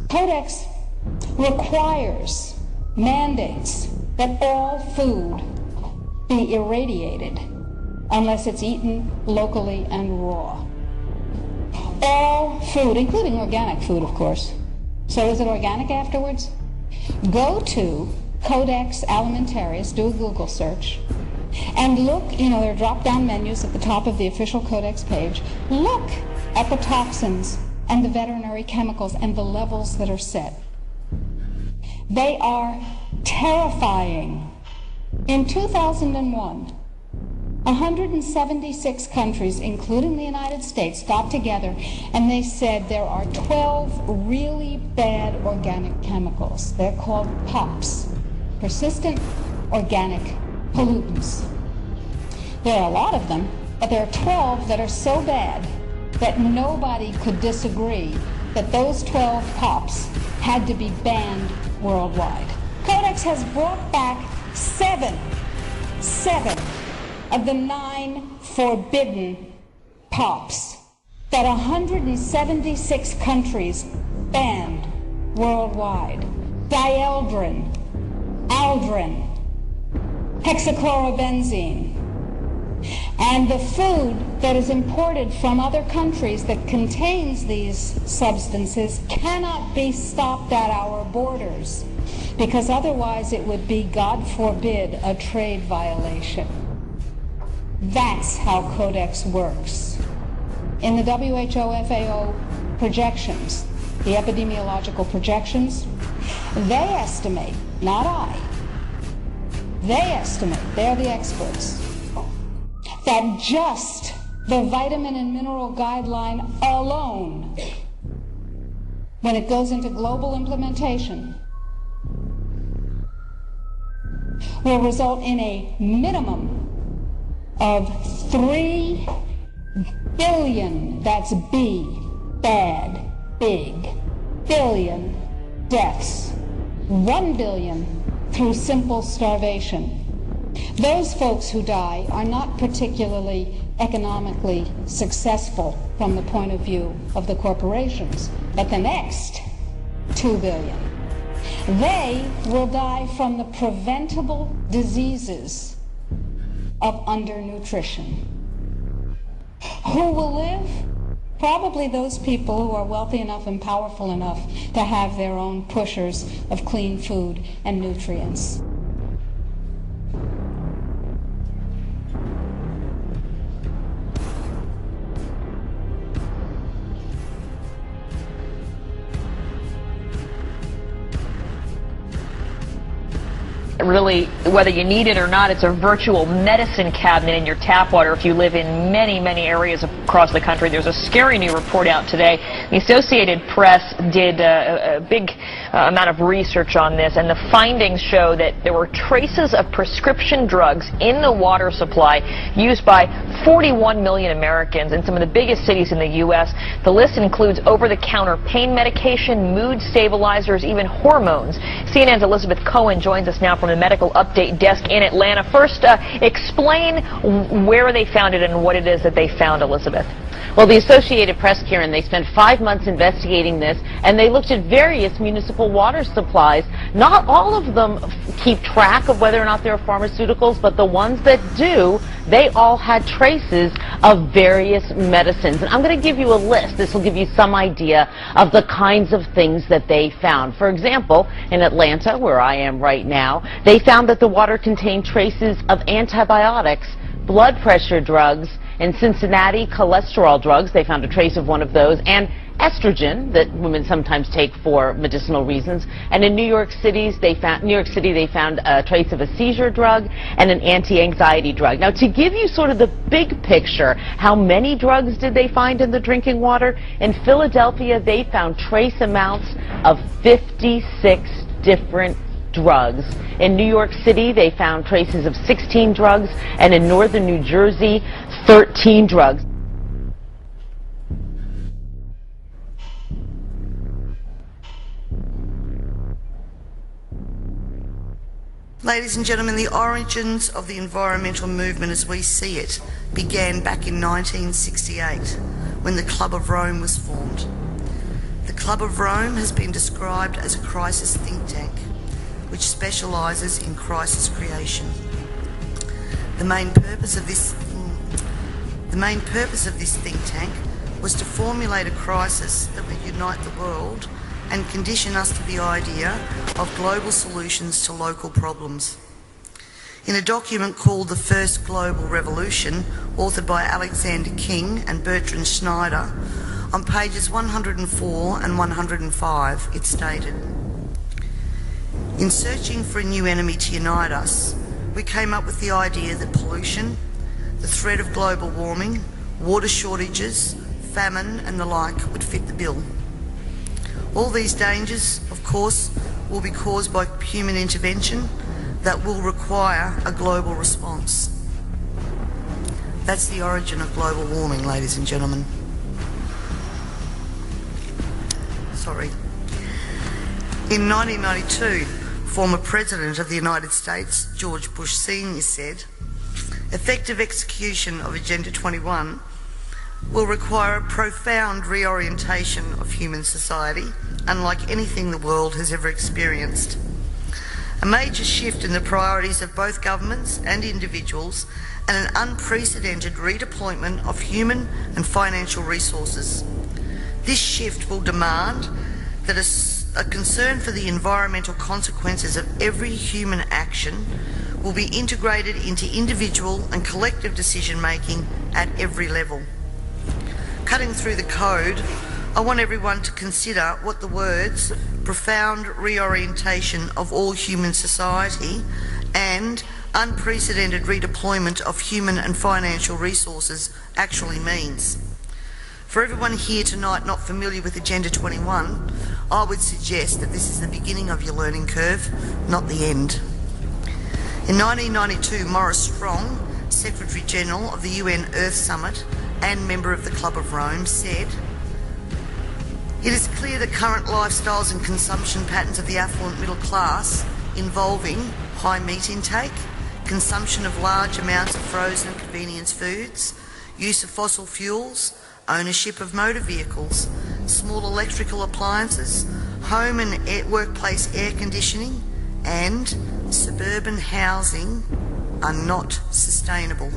Codex requires, mandates that all food be irradiated unless it's eaten locally and raw. All food, including organic food, of course. So is it organic afterwards? Go to Codex Alimentarius, do a Google search, and look, there are drop-down menus at the top of the official Codex page. Look at the toxins and the veterinary chemicals and the levels that are set. They are terrifying. In 2001, 176 countries, including the United States, got together and they said there are 12 really bad organic chemicals. They're called POPs, persistent organic pollutants. There are a lot of them, but there are 12 that are so bad that nobody could disagree that those 12 POPs had to be banned worldwide. Codex has brought back seven of the 9 forbidden POPs that 176 countries banned worldwide. Dieldrin, aldrin, hexachlorobenzene. And the food that is imported from other countries that contains these substances cannot be stopped at our borders, because otherwise it would be, God forbid, a trade violation. That's how Codex works. In the WHO-FAO projections, the epidemiological projections, they estimate, not I, they estimate, they're the experts, that just the vitamin and mineral guideline alone, when it goes into global implementation, will result in a minimum of 3 billion, that's B, bad, big, billion deaths. 1 billion through simple starvation. Those folks who die are not particularly economically successful from the point of view of the corporations, but the next 2 billion, they will die from the preventable diseases of undernutrition. Who will live? Probably those people who are wealthy enough and powerful enough to have their own pushers of clean food and nutrients. Really, whether you need it or not, it's a virtual medicine cabinet in your tap water if you live in many, many areas across the country. There's a scary new report out today. The Associated Press did a big amount of research on this, and the findings show that there were traces of prescription drugs in the water supply used by 41 million Americans in some of the biggest cities in the U.S. The list includes over-the-counter pain medication, mood stabilizers, even hormones. CNN's Elizabeth Cohen joins us now from the Medical Update Desk in Atlanta. First, explain where they found it and what it is that they found, Elizabeth. Well, the Associated Press, Karen, they spent 5 months investigating this, and they looked at various municipal water supplies. Not all of them keep track of whether or not they're pharmaceuticals, but the ones that do, they all had traces of various medicines. And I'm going to give you a list. This will give you some idea of the kinds of things that they found. For example, in Atlanta, where I am right now, they found that the water contained traces of antibiotics, blood pressure drugs. In Cincinnati, cholesterol drugs, they found a trace of one of those, and estrogen that women sometimes take for medicinal reasons. And in New York City, they found a trace of a seizure drug and an anti-anxiety drug. Now, to give you sort of the big picture, how many drugs did they find in the drinking water? In Philadelphia, they found trace amounts of 56 different drugs. In New York City, they found traces of 16 drugs, and in northern New Jersey, 13 drugs. Ladies and gentlemen, the origins of the environmental movement as we see it began back in 1968 when the Club of Rome was formed. The Club of Rome has been described as a crisis think tank, which specialises in crisis creation. The main purpose of this think tank was to formulate a crisis that would unite the world and condition us to the idea of global solutions to local problems. In a document called The First Global Revolution, authored by Alexander King and Bertrand Schneider, on pages 104 and 105, it stated, "In searching for a new enemy to unite us, we came up with the idea that pollution, the threat of global warming, water shortages, famine and the like would fit the bill. All these dangers, of course, will be caused by human intervention that will require a global response." That's the origin of global warming, ladies and gentlemen. In 1992, former President of the United States, George Bush Sr. said, "Effective execution of Agenda 21 will require a profound reorientation of human society, unlike anything the world has ever experienced. A major shift in the priorities of both governments and individuals, and an unprecedented redeployment of human and financial resources. This shift will demand that a concern for the environmental consequences of every human action will be integrated into individual and collective decision-making at every level." Cutting through the code, I want everyone to consider what the words "profound reorientation of all human society" and "unprecedented redeployment of human and financial resources" actually means. For everyone here tonight not familiar with Agenda 21, I would suggest that this is the beginning of your learning curve, not the end. In 1992, Maurice Strong, Secretary General of the UN Earth Summit and member of the Club of Rome, said, "It is clear that current lifestyles and consumption patterns of the affluent middle class, involving high meat intake, consumption of large amounts of frozen and convenience foods, use of fossil fuels, ownership of motor vehicles, small electrical appliances, home and workplace air conditioning, and suburban housing are not sustainable."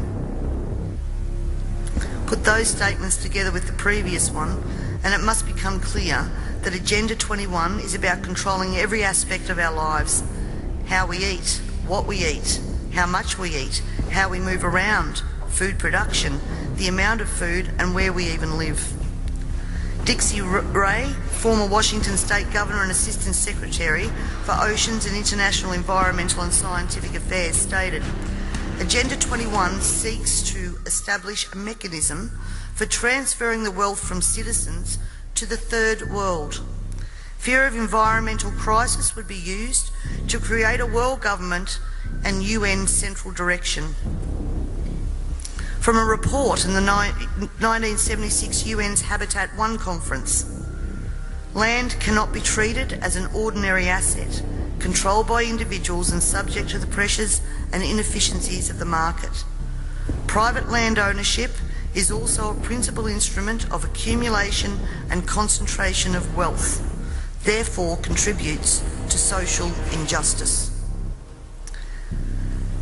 Put those statements together with the previous one, and it must become clear that Agenda 21 is about controlling every aspect of our lives: how we eat, what we eat, how much we eat, how we move around, food production, the amount of food, and where we even live. Dixie Ray, former Washington State Governor and Assistant Secretary for Oceans and International Environmental and Scientific Affairs, stated, "Agenda 21 seeks to establish a mechanism for transferring the wealth from citizens to the third world. Fear of environmental crisis would be used to create a world government and UN central direction." From a report in the 1976 UN's Habitat 1 conference, land cannot be treated as an ordinary asset, controlled by individuals and subject to the pressures and inefficiencies of the market. Private land ownership is also a principal instrument of accumulation and concentration of wealth, therefore contributes to social injustice.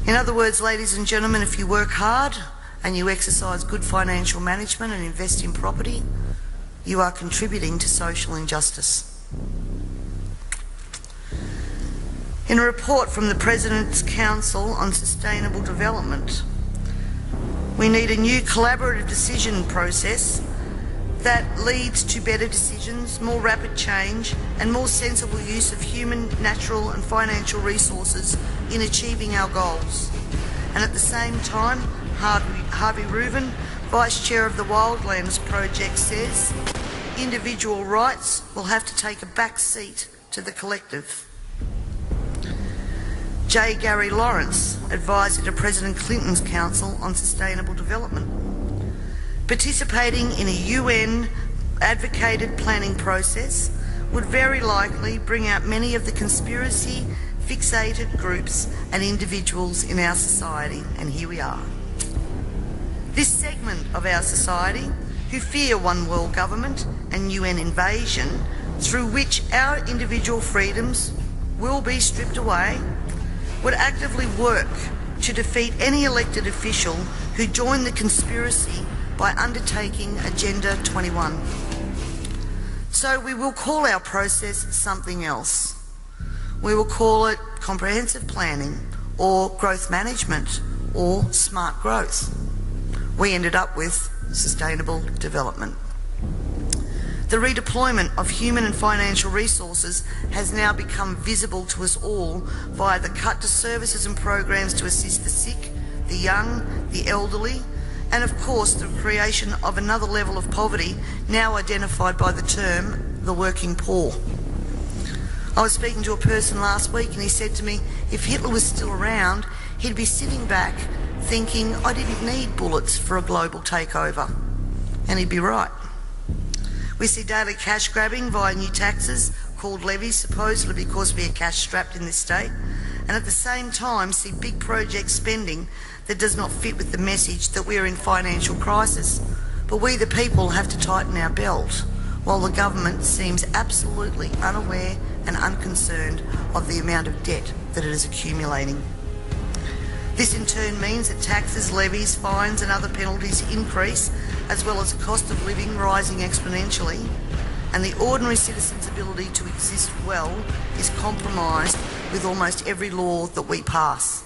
In other words, ladies and gentlemen, if you work hard and you exercise good financial management and invest in property, you are contributing to social injustice. In a report from the President's Council on Sustainable Development, we need a new collaborative decision process that leads to better decisions, more rapid change, and more sensible use of human, natural and financial resources in achieving our goals. And at the same time, Harvey Reuven, Vice Chair of the Wildlands Project, says individual rights will have to take a back seat to the collective. J. Gary Lawrence, Advisor to President Clinton's Council on Sustainable Development, participating in a UN-advocated planning process would very likely bring out many of the conspiracy-fixated groups and individuals in our society, and here we are. This segment of our society, who fear one world government and UN invasion, through which our individual freedoms will be stripped away, would actively work to defeat any elected official who joined the conspiracy by undertaking Agenda 21. So we will call our process something else. We will call it comprehensive planning or growth management or smart growth. We ended up with sustainable development. The redeployment of human and financial resources has now become visible to us all via the cut to services and programs to assist the sick, the young, the elderly, and of course the creation of another level of poverty now identified by the term the working poor. I was speaking to a person last week and he said to me, if Hitler was still around, he'd be sitting back thinking, I didn't need bullets for a global takeover. And he'd be right. We see daily cash grabbing via new taxes called levies, supposedly because we are cash strapped in this state, and at the same time see big project spending that does not fit with the message that we are in financial crisis. But we the people have to tighten our belt, while the government seems absolutely unaware and unconcerned of the amount of debt that it is accumulating. This in turn means that taxes, levies, fines and other penalties increase, as well as the cost of living rising exponentially, and the ordinary citizen's ability to exist well is compromised with almost every law that we pass.